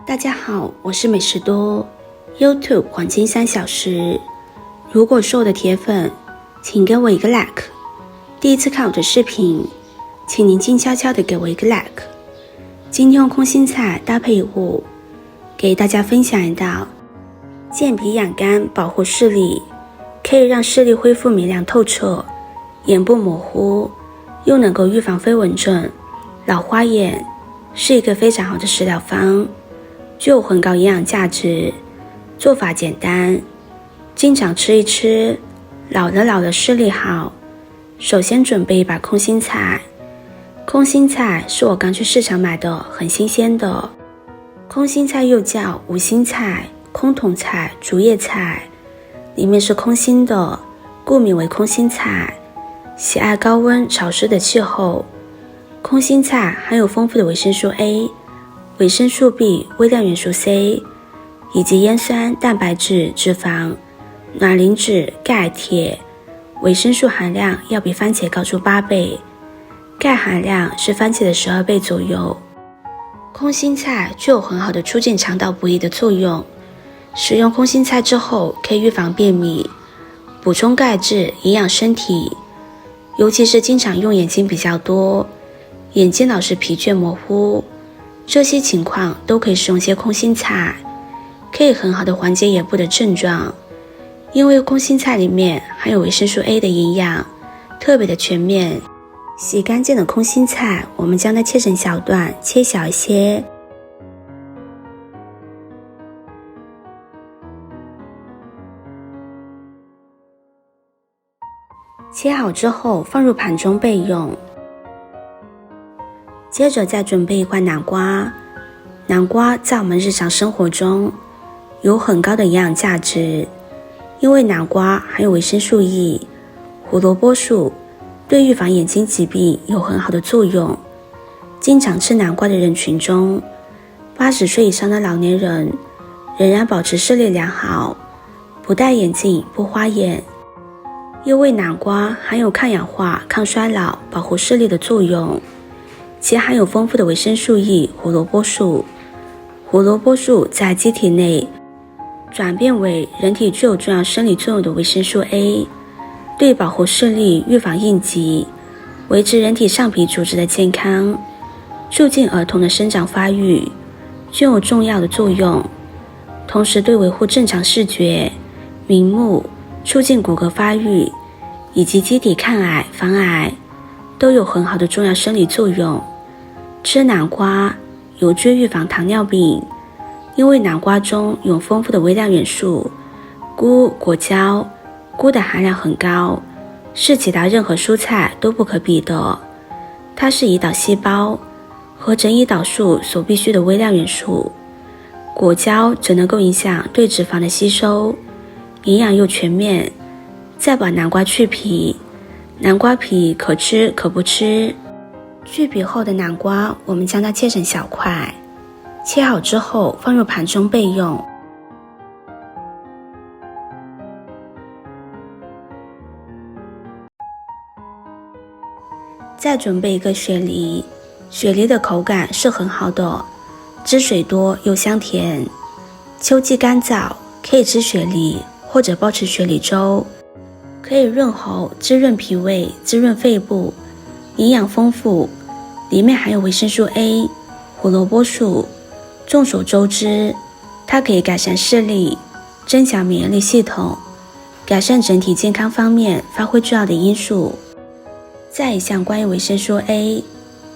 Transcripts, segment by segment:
大家好，我是美食多 YouTube 黄金3小时。如果是我的铁粉，请给我一个 like。第一次看我的视频，请您静悄悄地给我一个 like。今天用空心菜搭配一物，给大家分享一道健脾养肝、保护视力，可以让视力恢复明亮透彻，眼部模糊，又能够预防飞蚊症、老花眼，是一个非常好的食疗方，具有很高营养价值，做法简单，经常吃一吃，老了视力好。首先准备一把空心菜，空心菜是我刚去市场买的，很新鲜的。空心菜又叫无心菜、空筒菜、竹叶菜，里面是空心的，故名为空心菜。喜爱高温潮湿的气候，空心菜含有丰富的维生素 A、维生素 B、微量元素 C 以及烟酸、蛋白质、脂肪、卵磷脂、钙、铁，维生素含量要比番茄高出8倍，钙含量是番茄的12倍左右。空心菜具有很好的促进肠道补益的作用，食用空心菜之后可以预防便秘，补充钙质，营养身体。尤其是经常用眼睛比较多，眼睛老是疲倦模糊，这些情况都可以使用些空心菜，可以很好的缓解眼部的症状。因为空心菜里面含有维生素 A 的营养，特别的全面。洗干净的空心菜，我们将它切成小段，切小一些。切好之后放入盘中备用。接着再准备一块南瓜，南瓜在我们日常生活中有很高的营养价值，因为南瓜含有维生素 E、胡萝卜素，对预防眼睛疾病有很好的作用。经常吃南瓜的人群中，80岁以上的老年人仍然保持视力良好，不戴眼镜，不花眼。因为南瓜含有抗氧化、抗衰老、保护视力的作用，其含有丰富的维生素 E、胡萝卜素。胡萝卜素在机体内转变为人体具有重要生理作用的维生素 A， 对保护视力、预防应急、维持人体上皮组织的健康、促进儿童的生长发育具有重要的作用。同时对维护正常视觉、明目、促进骨骼发育以及机体抗癌、防癌都有很好的重要生理作用。吃南瓜有助预防糖尿病，因为南瓜中有丰富的微量元素钴、果胶，钴的含量很高，是其他任何蔬菜都不可比的。它是胰岛细胞合成胰岛素所必需的微量元素，果胶则能够影响对脂肪的吸收，营养又全面。再把南瓜去皮，南瓜皮可吃可不吃。去皮后的南瓜，我们将它切成小块，切好之后放入盘中备用。再准备一个雪梨，雪梨的口感是很好的，汁水多又香甜。秋季干燥，可以吃雪梨或者煲吃雪梨粥，可以润喉、滋润脾胃、滋润肺部，营养丰富，里面含有维生素 A、胡萝卜素。众所周知，它可以改善视力，增强免疫力系统，改善整体健康方面发挥重要的因素。在一项关于维生素 A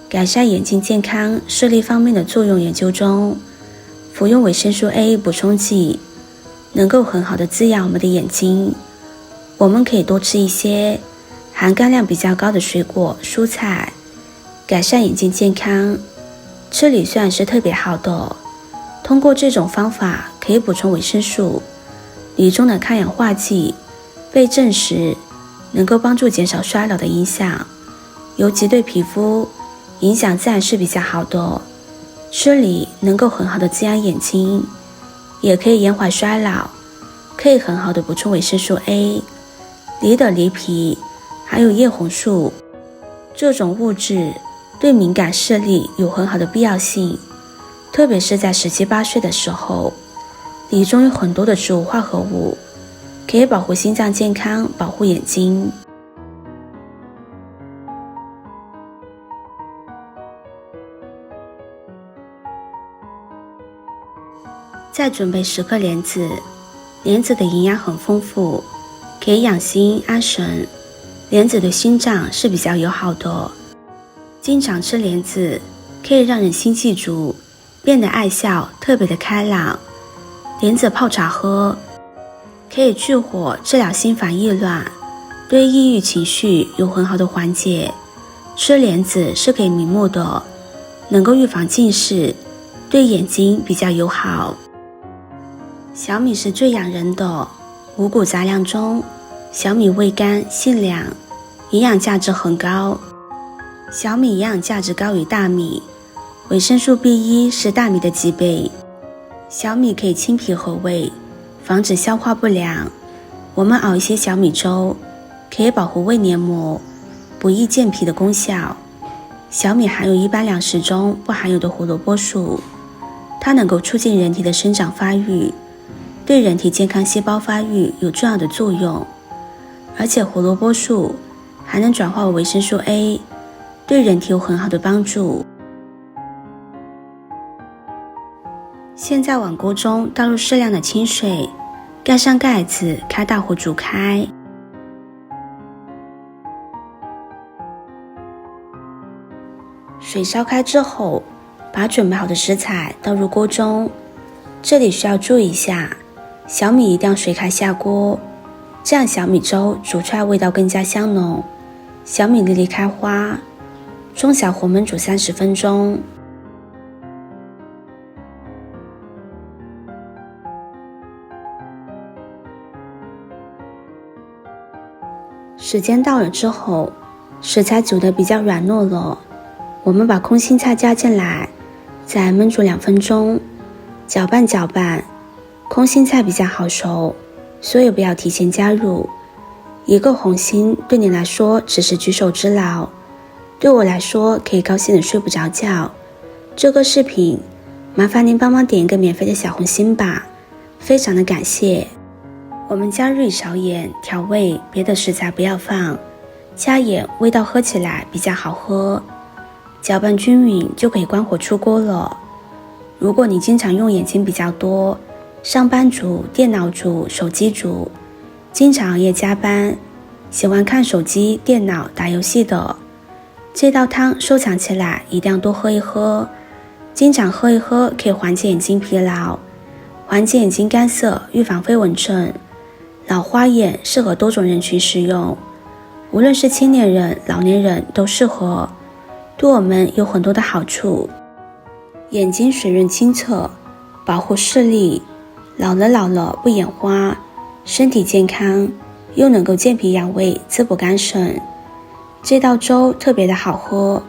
改善眼睛健康、视力方面的作用研究中，服用维生素 A 补充剂能够很好的滋养我们的眼睛。我们可以多吃一些含钙量比较高的水果、蔬菜，改善眼睛健康。吃锂酸是特别好的，通过这种方法可以补充维生素。锂中的抗氧化剂被证实能够帮助减少衰老的影响，尤其对皮肤影响自然是比较好的。吃锂能够很好的滋养眼睛，也可以延缓衰老，可以很好的补充维生素 A。梨的梨皮还有叶红素，这种物质对敏感视力有很好的必要性，特别是在17、18岁的时候，里中有很多的植物化合物，可以保护心脏健康，保护眼睛。再准备10颗莲子，莲子的营养很丰富，可以养心安神，莲子对心脏是比较友好的。经常吃莲子可以让人心气足，变得爱笑，特别的开朗。莲子泡茶喝，可以去火，治疗心烦意乱，对抑郁情绪有很好的缓解。吃莲子是可以明目的，能够预防近视，对眼睛比较友好。小米是最养人的，五谷杂粮中，小米味甘性凉，营养价值很高。小米营养价值高于大米，维生素 B1 是大米的几倍。小米可以清脾和胃，防止消化不良。我们熬一些小米粥，可以保护胃黏膜，不易健脾的功效。小米含有一般粮食中不含有的胡萝卜素，它能够促进人体的生长发育，对人体健康细胞发育有重要的作用。而且胡萝卜素还能转化为维生素 A， 对人体有很好的帮助。现在碗锅中倒入适量的清水，盖上盖子，开大火煮开。水烧开之后，把准备好的食材倒入锅中。这里需要注意一下，小米一定要水开下锅，这样小米粥煮出来味道更加香浓。小米粒粒开花，中小火焖煮30分钟。时间到了之后，食材煮得比较软糯了，我们把空心菜加进来，再焖煮2分钟，搅拌搅拌。空心菜比较好熟，所以不要提前加入。一个红心对你来说只是举手之劳，对我来说可以高兴的睡不着觉。这个视频麻烦您帮忙点一个免费的小红心吧，非常的感谢。我们加入1勺盐调味，别的食材不要放，加盐味道喝起来比较好喝。搅拌均匀就可以关火出锅了。如果你经常用眼睛比较多，上班族、电脑族、手机族，经常熬夜加班，喜欢看手机、电脑、打游戏的，这道汤收藏起来一定要多喝一喝。经常喝一喝可以缓解眼睛疲劳，缓解眼睛干涩，预防飞蚊症。老花眼适合多种人群使用，无论是青年人、老年人都适合，对我们有很多的好处。眼睛水润清澈，保护视力，老了不眼花，身体健康，又能够健脾养胃，滋补肝肾。这道粥特别的好喝，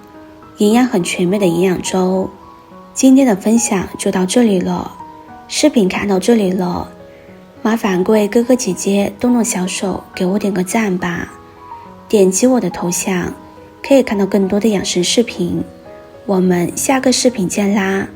营养很全面的营养粥。今天的分享就到这里了，视频看到这里了，麻烦各位哥哥姐姐动动小手给我点个赞吧，点击我的头像可以看到更多的养生视频。我们下个视频见啦！